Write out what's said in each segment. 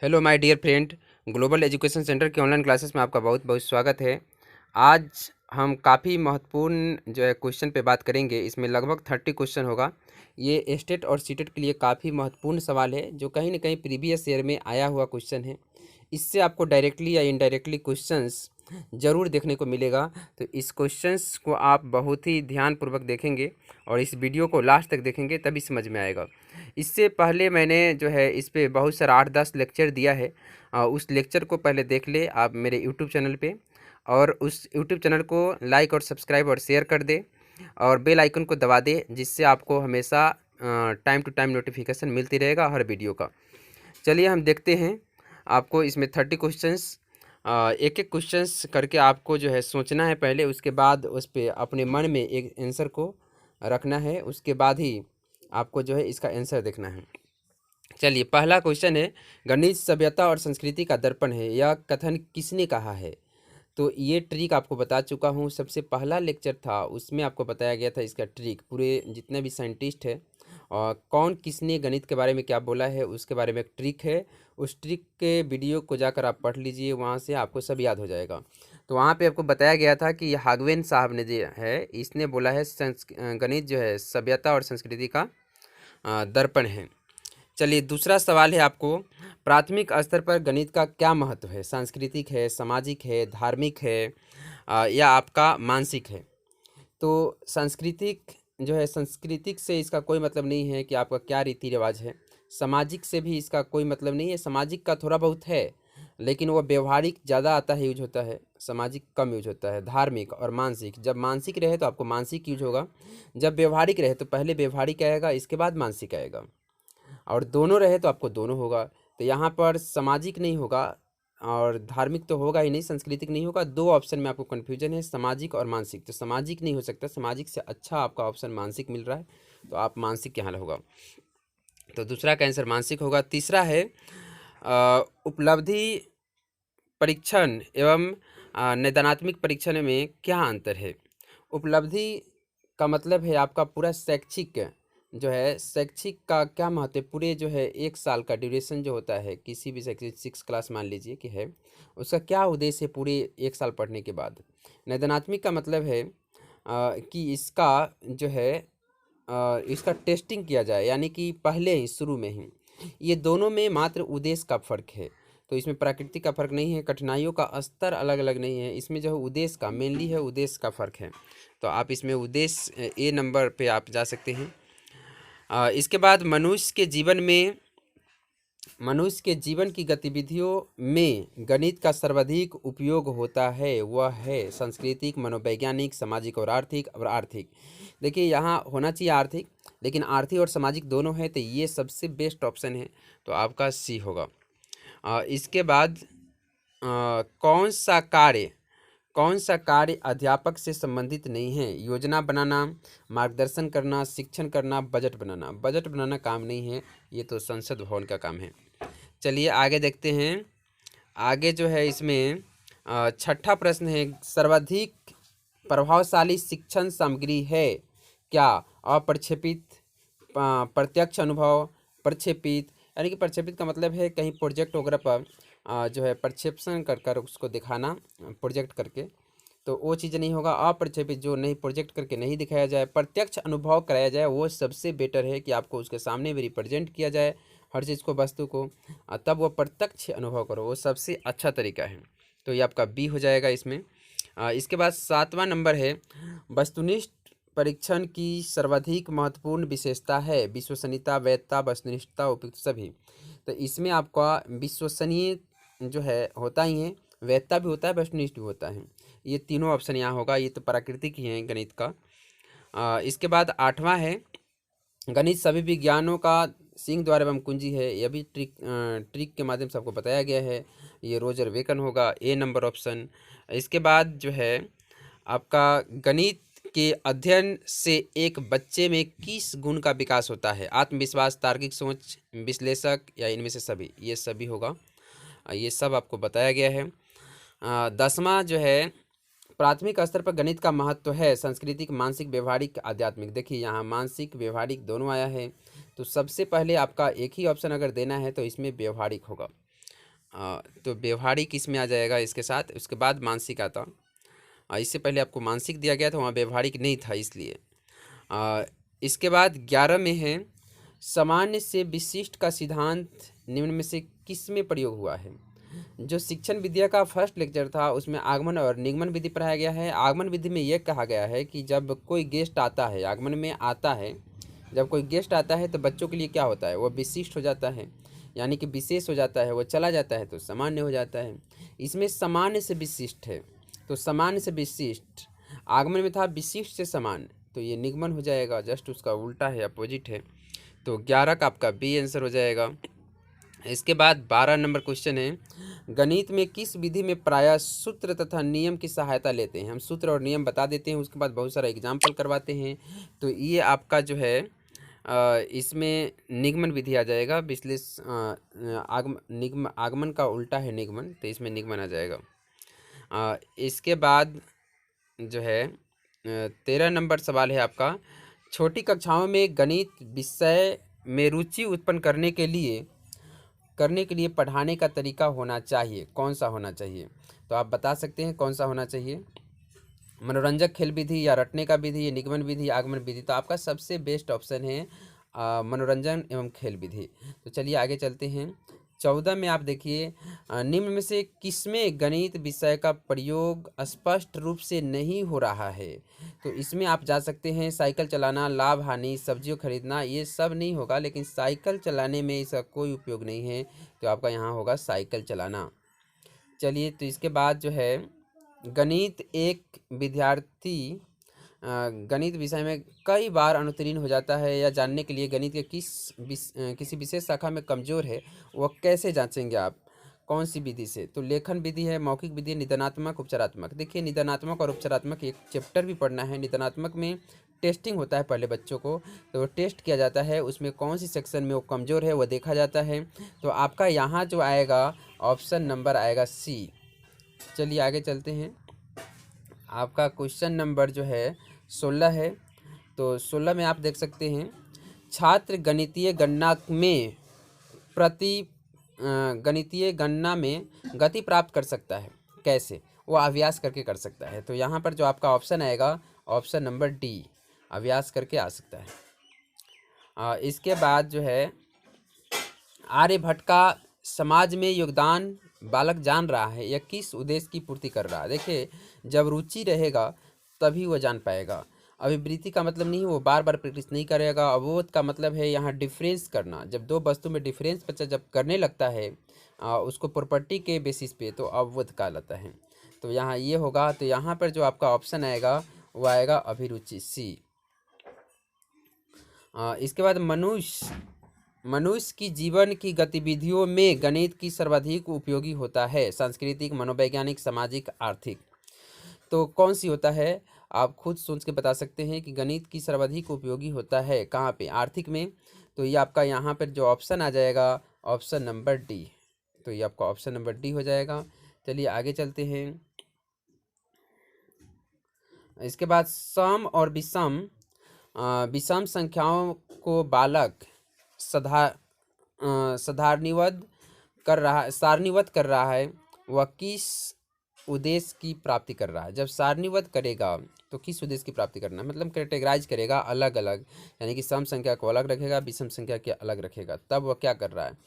Hello my dear friend. Global education centre के online classes में आपका बहुत बहुत स्वागत है। आज हम काफ़ी महत्वपूर्ण जो है क्वेश्चन पे बात करेंगे। इसमें लगभग 30 क्वेश्चन होगा। ये स्टेट और सीटेट के लिए काफ़ी महत्वपूर्ण सवाल है, जो कहीं ना कहीं प्रीवियस ईयर में आया हुआ क्वेश्चन है। इससे आपको डायरेक्टली या इनडायरेक्टली क्वेश्चंस ज़रूर देखने को मिलेगा। तो इस क्वेश्चंस को आप बहुत ही ध्यानपूर्वक देखेंगे और इस वीडियो को लास्ट तक देखेंगे, तभी समझ में आएगा। इससे पहले मैंने जो है इस पे बहुत सारा 8-10 लेक्चर दिया है। उस लेक्चर को पहले देख ले आप मेरे यूट्यूब चैनल पे, और उस यूट्यूब चैनल को लाइक और सब्सक्राइब और शेयर कर दे और बेल आइकन को दबा दे, जिससे आपको हमेशा टाइम टू टाइम नोटिफिकेशन मिलती रहेगा हर वीडियो का। चलिए हम देखते हैं। आपको इसमें 30 क्वेश्चंस, एक एक क्वेश्चंस करके आपको जो है सोचना है पहले, उसके बाद उस पर अपने मन में एक आंसर को रखना है, उसके बाद ही आपको जो है इसका आंसर देखना है। चलिए पहला क्वेश्चन है, गणित सभ्यता और संस्कृति का दर्पण है, यह कथन किसने कहा है? तो ये ट्रिक आपको बता चुका हूँ। सबसे पहला लेक्चर था उसमें आपको बताया गया था इसका ट्रिक। पूरे जितने भी साइंटिस्ट है और कौन किसने गणित के बारे में क्या बोला है उसके बारे में एक ट्रिक है। उस ट्रिक के वीडियो को जाकर आप पढ़ लीजिए, वहाँ से आपको सब याद हो जाएगा। तो वहाँ पे आपको बताया गया था कि हागवेन साहब ने जो है इसने बोला है गणित जो है सभ्यता और संस्कृति का दर्पण है। चलिए दूसरा सवाल है आपको, प्राथमिक स्तर पर गणित का क्या महत्व है? सांस्कृतिक है, सामाजिक है, धार्मिक है या आपका मानसिक है? तो सांस्कृतिक जो है, सांस्कृतिक से इसका कोई मतलब नहीं है कि आपका क्या रीति रिवाज है। सामाजिक से भी इसका कोई मतलब नहीं है। सामाजिक का थोड़ा बहुत है, लेकिन वो व्यवहारिक ज़्यादा आता है, यूज होता है। सामाजिक कम यूज होता है। धार्मिक और मानसिक, जब मानसिक रहे तो आपको मानसिक यूज होगा, जब व्यवहारिक रहे तो पहले व्यवहारिक आएगा, इसके बाद मानसिक आएगा, और दोनों रहे तो आपको दोनों होगा। तो यहाँ पर सामाजिक नहीं होगा और धार्मिक तो होगा ही नहीं, सांस्कृतिक नहीं होगा। दो ऑप्शन में आपको कन्फ्यूजन है, सामाजिक और मानसिक। तो सामाजिक नहीं हो सकता, सामाजिक से अच्छा आपका ऑप्शन मानसिक मिल रहा है, तो आप मानसिक यहाँ होगा। तो दूसरा का आंसर मानसिक होगा। तीसरा है उपलब्धि परीक्षण एवं नैदानात्मक परीक्षण में क्या अंतर है? उपलब्धि का मतलब है आपका पूरा शैक्षिक जो है, शैक्षिक का क्या महत्व है? पूरे जो है 1 साल का ड्यूरेशन जो होता है किसी भी शैक्षिक 6 क्लास मान लीजिए कि है, उसका क्या उद्देश्य है पूरे 1 साल पढ़ने के बाद? नैदानात्मक का मतलब है कि इसका जो है इसका टेस्टिंग किया जाए, यानी कि पहले ही शुरू में ही। ये दोनों में मात्र उद्देश्य का फ़र्क है। तो इसमें प्रकृति का फ़र्क नहीं है, कठिनाइयों का स्तर अलग अलग नहीं है। इसमें जो है उद्देश्य का मेनली है, उद्देश्य का फ़र्क है। तो आप इसमें उद्देश्य ए नंबर पे आप जा सकते हैं। इसके बाद मनुष्य के जीवन की गतिविधियों में गणित का सर्वाधिक उपयोग होता है, वह है सांस्कृतिक, मनोवैज्ञानिक, सामाजिक और आर्थिक। और आर्थिक देखिए यहाँ होना चाहिए आर्थिक, लेकिन आर्थिक और सामाजिक दोनों है, तो ये सबसे बेस्ट ऑप्शन है, तो आपका सी होगा। इसके बाद कौन सा कार्य अध्यापक से संबंधित नहीं है? योजना बनाना, मार्गदर्शन करना, शिक्षण करना, बजट बनाना। बजट बनाना काम नहीं है, ये तो संसद भवन का काम है। चलिए आगे देखते हैं। आगे जो है इसमें छठा प्रश्न है, सर्वाधिक प्रभावशाली शिक्षण सामग्री है क्या? अप्रक्षेपित, प्रत्यक्ष अनुभव, प्रक्षेपित, यानी कि प्रक्षेपित का मतलब है कहीं प्रोजेक्ट वगैरह पर जो है प्रक्षेपण कर कर उसको दिखाना, प्रोजेक्ट करके, तो वो चीज़ नहीं होगा। अप्रक्षेपित जो नहीं प्रोजेक्ट करके नहीं दिखाया जाए, प्रत्यक्ष अनुभव कराया जाए, वो सबसे बेटर है कि आपको उसके सामने भी रिप्रेजेंट किया जाए हर चीज़ को, वस्तु को, तब वो प्रत्यक्ष अनुभव करो, वो सबसे अच्छा तरीका है। तो ये आपका बी हो जाएगा इसमें। इसके बाद 7वां नंबर है, वस्तुनिष्ठ परीक्षण की सर्वाधिक महत्वपूर्ण विशेषता है विश्वसनीयता, वैधता, वस्तुनिष्ठता, उपयुक्त सभी। तो इसमें आपका विश्वसनीय जो है होता ही है, वैधता भी होता है, वस्तुनिष्ठ भी होता है। ये तीनों ऑप्शन यहाँ होगा। ये तो प्राकृतिक ही है गणित का। इसके बाद 8वां है, गणित सभी विज्ञानों का सिंह द्वार एवं कुंजी है। यह भी ट्रिक के माध्यम से आपको बताया गया है। ये रोजर बेकन होगा, ए नंबर ऑप्शन। इसके बाद जो है आपका गणित के अध्ययन से एक बच्चे में किस गुण का विकास होता है? आत्मविश्वास, तार्किक सोच, विश्लेषक, या इनमें से सभी? ये सभी होगा। ये सब आपको बताया गया है। 10वां जो है, प्राथमिक स्तर पर गणित का महत्व है सांस्कृतिक, मानसिक, व्यवहारिक, आध्यात्मिक। देखिए यहाँ मानसिक व्यवहारिक दोनों आया है, तो सबसे पहले आपका एक ही ऑप्शन अगर देना है तो इसमें व्यवहारिक होगा। तो व्यवहारिक इसमें आ जाएगा इसके साथ। उसके बाद मानसिक आता। इससे पहले आपको मानसिक दिया गया था, वहाँ व्यवहारिक नहीं था इसलिए। इसके बाद 11 में है सामान्य से विशिष्ट का सिद्धांत निम्न में से किस में प्रयोग हुआ है। जो शिक्षण विद्या का फर्स्ट लेक्चर था उसमें आगमन और निगमन विधि पढ़ाया गया है। आगमन विधि में यह कहा गया है कि जब कोई गेस्ट आता है, आगमन में आता है, जब कोई गेस्ट आता है तो बच्चों के लिए क्या होता है, वो विशिष्ट हो जाता है, यानी कि विशेष हो जाता है। वो चला जाता है तो सामान्य हो जाता है। इसमें सामान्य से विशिष्ट है, तो सामान्य से विशिष्ट। आगमन में था विशिष्ट से सामान्य, तो ये निगमन हो जाएगा, जस्ट उसका उल्टा है, अपोजिट है। तो 11 का आपका बी आंसर हो जाएगा। इसके बाद 12 नंबर क्वेश्चन है, गणित में किस विधि में प्रायः सूत्र तथा नियम की सहायता लेते हैं। हम सूत्र और नियम बता देते हैं, उसके बाद बहुत सारा एग्जाम्पल करवाते हैं। तो ये आपका जो है इसमें निगमन विधि आ जाएगा। आगमन का उल्टा है निगमन, तो इसमें निगमन आ जाएगा। इसके बाद जो है 13 नंबर सवाल है आपका, छोटी कक्षाओं में गणित विषय में रुचि उत्पन्न करने के लिए पढ़ाने का तरीका होना चाहिए, कौन सा होना चाहिए। तो आप बता सकते हैं कौन सा होना चाहिए, मनोरंजक खेल विधि या रटने का विधि, निगमन विधि, आगमन विधि। तो आपका सबसे बेस्ट ऑप्शन है मनोरंजन एवं खेल विधि। तो चलिए आगे चलते हैं। 14 में आप देखिए, निम्न में से किसमें गणित विषय का प्रयोग स्पष्ट रूप से नहीं हो रहा है। तो इसमें आप जा सकते हैं साइकिल चलाना, लाभ हानि, सब्जियों खरीदना, ये सब नहीं होगा, लेकिन साइकिल चलाने में इसका कोई उपयोग नहीं है, तो आपका यहाँ होगा साइकिल चलाना। चलिए, तो इसके बाद जो है गणित एक विद्यार्थी गणित विषय में कई बार अनुत्तीर्ण हो जाता है, या जानने के लिए गणित के किसी विशेष शाखा में कमज़ोर है, वह कैसे जांचेंगे आप, कौन सी विधि से। तो लेखन विधि है, मौखिक विधि है, निदानात्मक, उपचारात्मक। देखिए निदानात्मक और उपचारात्मक एक चैप्टर भी पढ़ना है। निदानात्मक में टेस्टिंग होता है पहले बच्चों को, तो वो टेस्ट किया जाता है, उसमें कौन सी सेक्शन में वो कमज़ोर है वो देखा जाता है। तो आपका यहाँ जो आएगा ऑप्शन नंबर आएगा सी। चलिए आगे चलते हैं। आपका क्वेश्चन नंबर जो है 16 है। तो 16 में आप देख सकते हैं, छात्र गणितीय गणना में गति प्राप्त कर सकता है, कैसे, वो अभ्यास करके कर सकता है। तो यहाँ पर जो आपका ऑप्शन आएगा ऑप्शन नंबर डी, अभ्यास करके आ सकता है। इसके बाद जो है आर्यभट्ट का समाज में योगदान बालक जान रहा है या किस उद्देश्य की पूर्ति कर रहा है। देखिए जब रुचि रहेगा तभी वो जान पाएगा। अभिवृत्ति का मतलब नहीं वो बार बार प्रैक्टिस नहीं करेगा। अवबोध का मतलब है यहाँ डिफरेंस करना, जब दो वस्तु में डिफरेंस बच्चा जब करने लगता है उसको प्रॉपर्टी के बेसिस पे, तो अवबोध कहलाता है। तो यहाँ ये होगा। तो यहाँ पर जो आपका ऑप्शन आएगा वो आएगा अभिरुचि, सी। इसके बाद मनुष्य की जीवन की गतिविधियों में गणित की सर्वाधिक उपयोगी होता है, सांस्कृतिक, मनोवैज्ञानिक, सामाजिक, आर्थिक। तो कौन सी होता है, आप खुद सोच के बता सकते हैं कि गणित की सर्वाधिक उपयोगी होता है कहाँ पे, आर्थिक में। तो ये आपका यहाँ पर जो ऑप्शन आ जाएगा ऑप्शन नंबर डी। तो ये आपका ऑप्शन नंबर डी हो जाएगा। चलिए आगे चलते हैं। इसके बाद सम और विषम संख्याओं को बालक सारणीबद्ध कर रहा है, वह किस उद्देश्य की प्राप्ति कर रहा है। जब सारणीबद्ध करेगा तो किस उद्देश्य की प्राप्ति करना है, मतलब कैटेगराइज करेगा अलग अलग, यानी कि सम संख्या को अलग रखेगा, विषम संख्या के अलग रखेगा, तब वह क्या कर रहा है,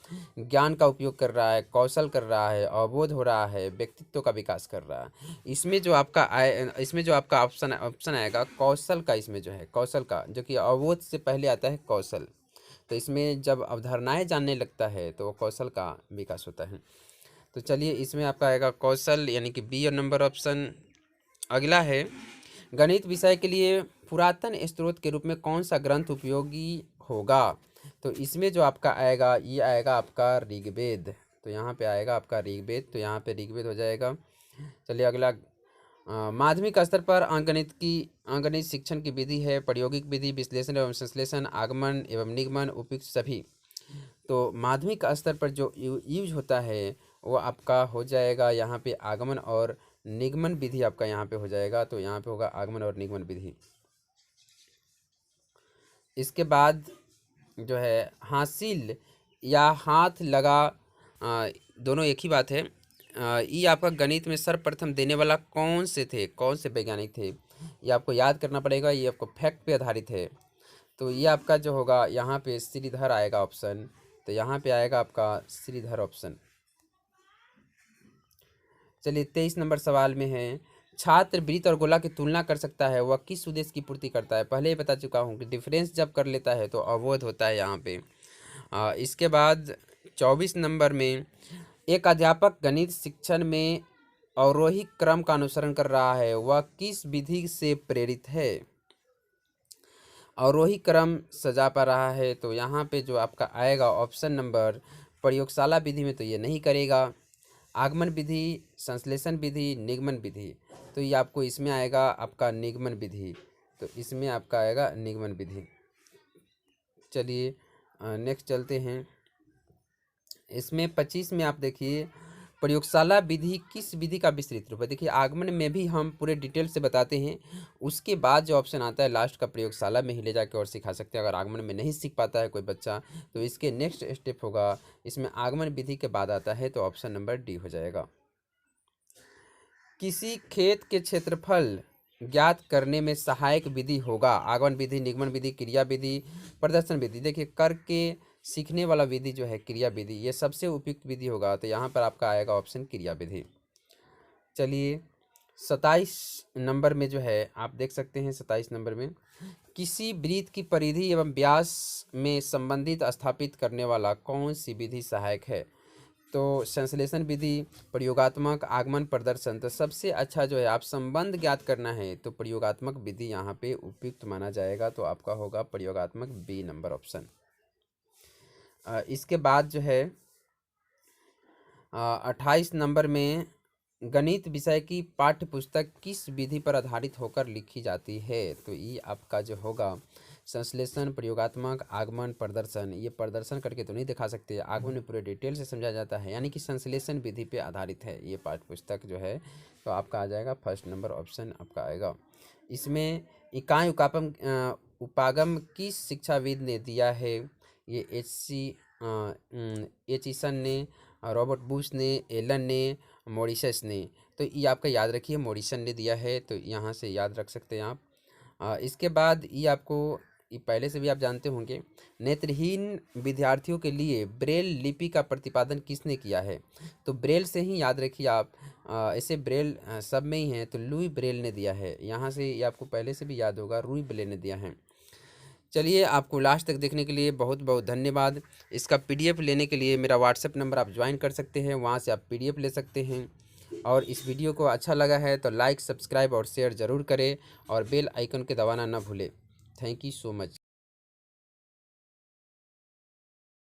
ज्ञान का उपयोग कर रहा है, कौशल कर रहा है, अवबोध हो रहा है, व्यक्तित्व का विकास कर रहा है। इसमें जो आपका ऑप्शन आएगा कौशल का, इसमें जो है कौशल का, जो कि अवबोध से पहले आता है कौशल। तो इसमें जब अवधारणाएं जानने लगता है तो कौशल का विकास होता है। तो चलिए इसमें आपका आएगा कौशल, यानी कि बी और नंबर ऑप्शन। अगला है गणित विषय के लिए पुरातन स्रोत के रूप में कौन सा ग्रंथ उपयोगी होगा। तो इसमें जो आपका आएगा ये आएगा आपका ऋग्वेद। तो यहाँ पे आएगा आपका ऋग्वेद, तो यहाँ पे ऋग्वेद हो जाएगा। चलिए अगला, माध्यमिक स्तर पर अंकगणित शिक्षण की विधि है प्रायोगिक विधि, विश्लेषण एवं संश्लेषण, आगमन एवं निगमन, उपयुक्त सभी। तो माध्यमिक स्तर पर जो यूज होता है वो आपका हो जाएगा यहाँ पे आगमन और निगमन विधि आपका यहाँ पे हो जाएगा। तो यहाँ पे होगा आगमन और निगमन विधि। इसके बाद जो है हासिल या हाथ लगा दोनों एक ही बात है। ये आपका गणित में सर्वप्रथम देने वाला कौन से थे, कौन से वैज्ञानिक थे, ये आपको याद करना पड़ेगा। ये आपको फैक्ट पे आधारित है। तो ये आपका जो होगा यहाँ पे श्रीधर आएगा ऑप्शन। तो यहाँ पे आएगा आपका श्रीधर ऑप्शन। चलिए 23 नंबर सवाल में है, छात्र वृत्त और गोला की तुलना कर सकता है, वह किस उद्देश्य की पूर्ति करता है। पहले ही बता चुका हूँ कि डिफरेंस जब कर लेता है तो अवोध होता है यहाँ पे। इसके बाद 24 नंबर में, एक अध्यापक गणित शिक्षण में अवरोही क्रम का अनुसरण कर रहा है, वह किस विधि से प्रेरित है। अवरोही क्रम सजा पा रहा है, तो यहाँ पे जो आपका आएगा ऑप्शन नंबर प्रयोगशाला विधि में तो ये नहीं करेगा। आगमन विधि, संश्लेषण विधि, निगमन विधि, तो ये आपको इसमें आएगा आपका निगमन विधि। तो इसमें आपका आएगा निगमन विधि। चलिए नेक्स्ट चलते हैं। इसमें 25 में आप देखिए, प्रयोगशाला विधि किस विधि का विस्तृत रूप है। देखिए आगमन में भी हम पूरे डिटेल से बताते हैं, उसके बाद जो ऑप्शन आता है लास्ट का प्रयोगशाला में ही ले जाके और सिखा सकते हैं। अगर आगमन में नहीं सीख पाता है कोई बच्चा तो इसके नेक्स्ट स्टेप होगा, इसमें आगमन विधि के बाद आता है, तो ऑप्शन नंबर डी हो जाएगा। किसी खेत के क्षेत्रफल ज्ञात करने में सहायक विधि होगा। आगमन विधि, निगमन विधि, क्रिया विधि, प्रदर्शन विधि। देखिए करके सीखने वाला विधि जो है क्रिया विधि, ये सबसे उपयुक्त विधि होगा। तो यहाँ पर आपका आएगा ऑप्शन क्रिया विधि। चलिए 27 नंबर में जो है आप देख सकते हैं, 27 नंबर में, किसी वृत्त की परिधि एवं व्यास में संबंधित स्थापित करने वाला कौन सी विधि सहायक है। तो संश्लेषण विधि, प्रयोगात्मक, आगमन, प्रदर्शन। तो सबसे अच्छा जो है आप संबंध ज्ञात करना है तो प्रयोगात्मक विधि यहाँ पे उपयुक्त माना जाएगा। तो आपका होगा प्रयोगात्मक, बी नंबर ऑप्शन। इसके बाद जो है 28 नंबर में, गणित विषय की पाठ्य पुस्तक किस विधि पर आधारित होकर लिखी जाती है। तो ये आपका जो होगा संश्लेषण, प्रयोगात्मक, आगमन, प्रदर्शन। ये प्रदर्शन करके तो नहीं दिखा सकते, आगमन में पूरे डिटेल से समझा जाता है, यानी कि संश्लेषण विधि पे आधारित है ये पाठ्य पुस्तक जो है। तो आपका आ जाएगा फर्स्ट नंबर ऑप्शन आपका आएगा। इसमें इकाई उपागम किस शिक्षाविद ने दिया है। ये एचिसन ने, रॉबर्ट बुश ने, एलन ने, मॉरिशस ने। तो ये आपका याद रखिए मॉरिसन ने दिया है, तो यहाँ से याद रख सकते हैं आप। इसके बाद ये आपको, ये पहले से भी आप जानते होंगे, नेत्रहीन विद्यार्थियों के लिए ब्रेल लिपि का प्रतिपादन किसने किया है। तो ब्रेल से ही याद रखिए आप, ऐसे ब्रेल सब में ही हैं, तो लुई ब्रेल ने दिया है। यहाँ से ये आपको पहले से भी याद होगा, लुई ब्रेल ने दिया है। चलिए आपको लास्ट तक देखने के लिए बहुत बहुत धन्यवाद। इसका पीडीएफ लेने के लिए मेरा व्हाट्सएप नंबर आप ज्वाइन कर सकते हैं, वहाँ से आप पीडीएफ ले सकते हैं। और इस वीडियो को अच्छा लगा है तो लाइक, सब्सक्राइब और शेयर ज़रूर करें, और बेल आइकन के दबाना ना भूलें। Thank you so much.